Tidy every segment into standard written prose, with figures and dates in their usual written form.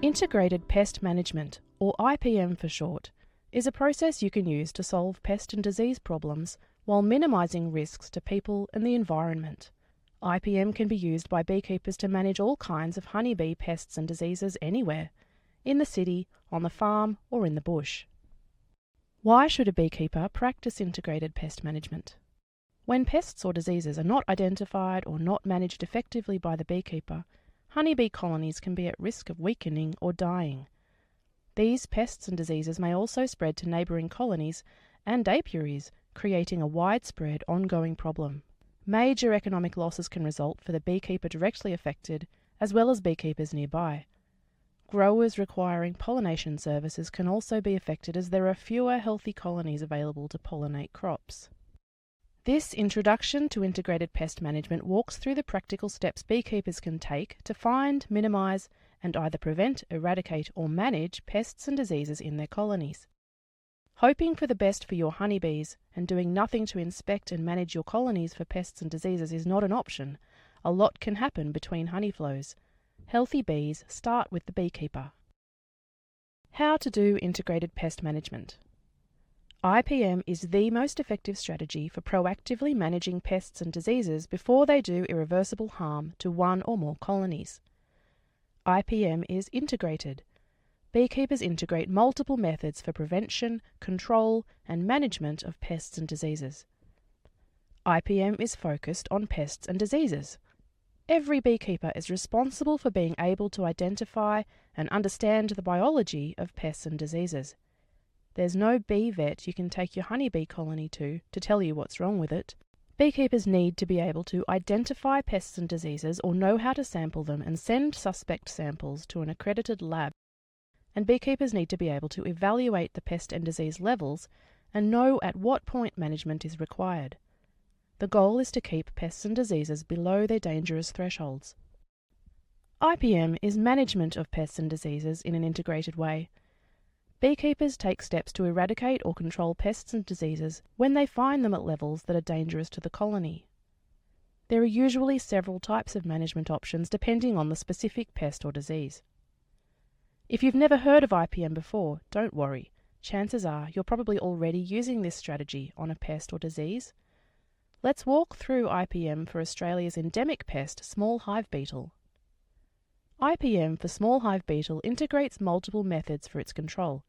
Integrated Pest Management, or IPM for short, is a process you can use to solve pest and disease problems while minimising risks to people and the environment. IPM can be used by beekeepers to manage all kinds of honeybee pests and diseases anywhere, in the city, on the farm, or in the bush. Why should a beekeeper practice integrated pest management? When pests or diseases are not identified or not managed effectively by the beekeeper, honeybee colonies can be at risk of weakening or dying. These pests and diseases may also spread to neighbouring colonies and apiaries, creating a widespread, ongoing problem. Major economic losses can result for the beekeeper directly affected, as well as beekeepers nearby. Growers requiring pollination services can also be affected as there are fewer healthy colonies available to pollinate crops. This introduction to integrated pest management walks through the practical steps beekeepers can take to find, minimise, and either prevent, eradicate, or manage pests and diseases in their colonies. Hoping for the best for your honeybees and doing nothing to inspect and manage your colonies for pests and diseases is not an option. A lot can happen between honey flows. Healthy bees start with the beekeeper. How to do integrated pest management. IPM is the most effective strategy for proactively managing pests and diseases before they do irreversible harm to one or more colonies. IPM is integrated. Beekeepers integrate multiple methods for prevention, control, and management of pests and diseases. IPM is focused on pests and diseases. Every beekeeper is responsible for being able to identify and understand the biology of pests and diseases. There's no bee vet you can take your honeybee colony to tell you what's wrong with it. Beekeepers need to be able to identify pests and diseases or know how to sample them and send suspect samples to an accredited lab. And beekeepers need to be able to evaluate the pest and disease levels and know at what point management is required. The goal is to keep pests and diseases below their dangerous thresholds. IPM is management of pests and diseases in an integrated way. Beekeepers take steps to eradicate or control pests and diseases when they find them at levels that are dangerous to the colony. There are usually several types of management options depending on the specific pest or disease. If you've never heard of IPM before, don't worry. Chances are you're probably already using this strategy on a pest or disease. Let's walk through IPM for Australia's endemic pest, small hive beetle. IPM for small hive beetle integrates multiple methods for its control.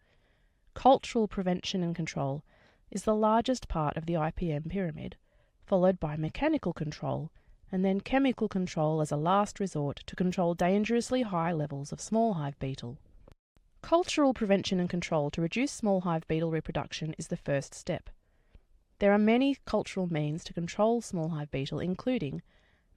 Cultural prevention and control is the largest part of the IPM pyramid, followed by mechanical control, and then chemical control as a last resort to control dangerously high levels of small hive beetle. Cultural prevention and control to reduce small hive beetle reproduction is the first step. There are many cultural means to control small hive beetle, including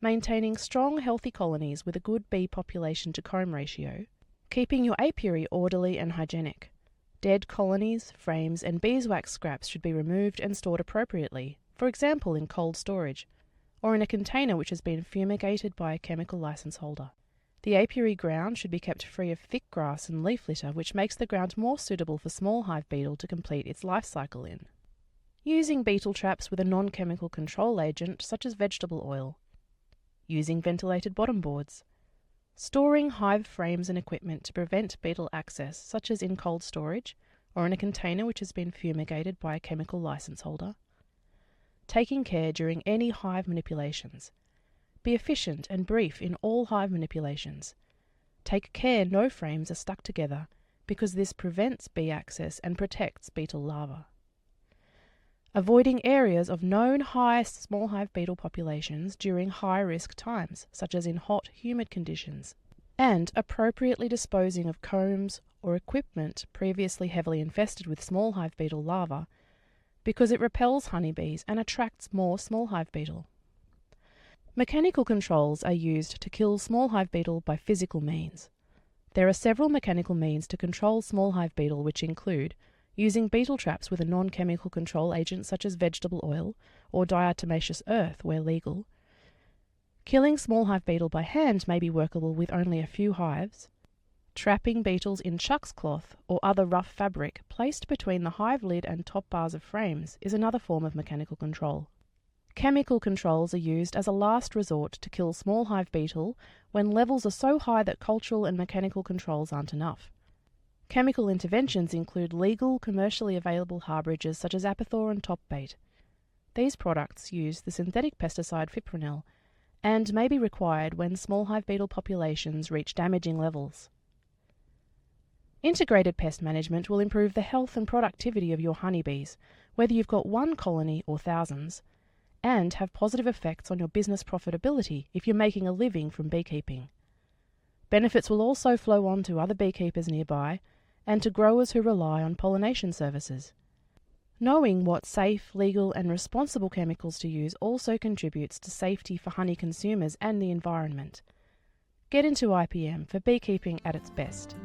maintaining strong, healthy colonies with a good bee population to comb ratio, keeping your apiary orderly and hygienic. Dead colonies, frames, and beeswax scraps should be removed and stored appropriately, for example in cold storage, or in a container which has been fumigated by a chemical license holder. The apiary ground should be kept free of thick grass and leaf litter, which makes the ground more suitable for small hive beetle to complete its life cycle in. Using beetle traps with a non-chemical control agent such as vegetable oil. Using ventilated bottom boards. Storing hive frames and equipment to prevent beetle access, such as in cold storage or in a container which has been fumigated by a chemical license holder. Taking care during any hive manipulations. Be efficient and brief in all hive manipulations. Take care no frames are stuck together because this prevents bee access and protects beetle larvae. Avoiding areas of known high small hive beetle populations during high-risk times, such as in hot, humid conditions, and appropriately disposing of combs or equipment previously heavily infested with small hive beetle larvae, because it repels honeybees and attracts more small hive beetle. Mechanical controls are used to kill small hive beetle by physical means. There are several mechanical means to control small hive beetle, which include using beetle traps with a non-chemical control agent such as vegetable oil or diatomaceous earth where legal. Killing small hive beetle by hand may be workable with only a few hives. Trapping beetles in chucks cloth or other rough fabric placed between the hive lid and top bars of frames is another form of mechanical control. Chemical controls are used as a last resort to kill small hive beetle when levels are so high that cultural and mechanical controls aren't enough. Chemical interventions include legal, commercially available harbouragers such as Apathor and Topbait. These products use the synthetic pesticide fipronil and may be required when small hive beetle populations reach damaging levels. Integrated pest management will improve the health and productivity of your honeybees, whether you've got one colony or thousands, and have positive effects on your business profitability if you're making a living from beekeeping. Benefits will also flow on to other beekeepers nearby and to growers who rely on pollination services. Knowing what safe, legal and responsible chemicals to use also contributes to safety for honey consumers and the environment. Get into IPM for beekeeping at its best.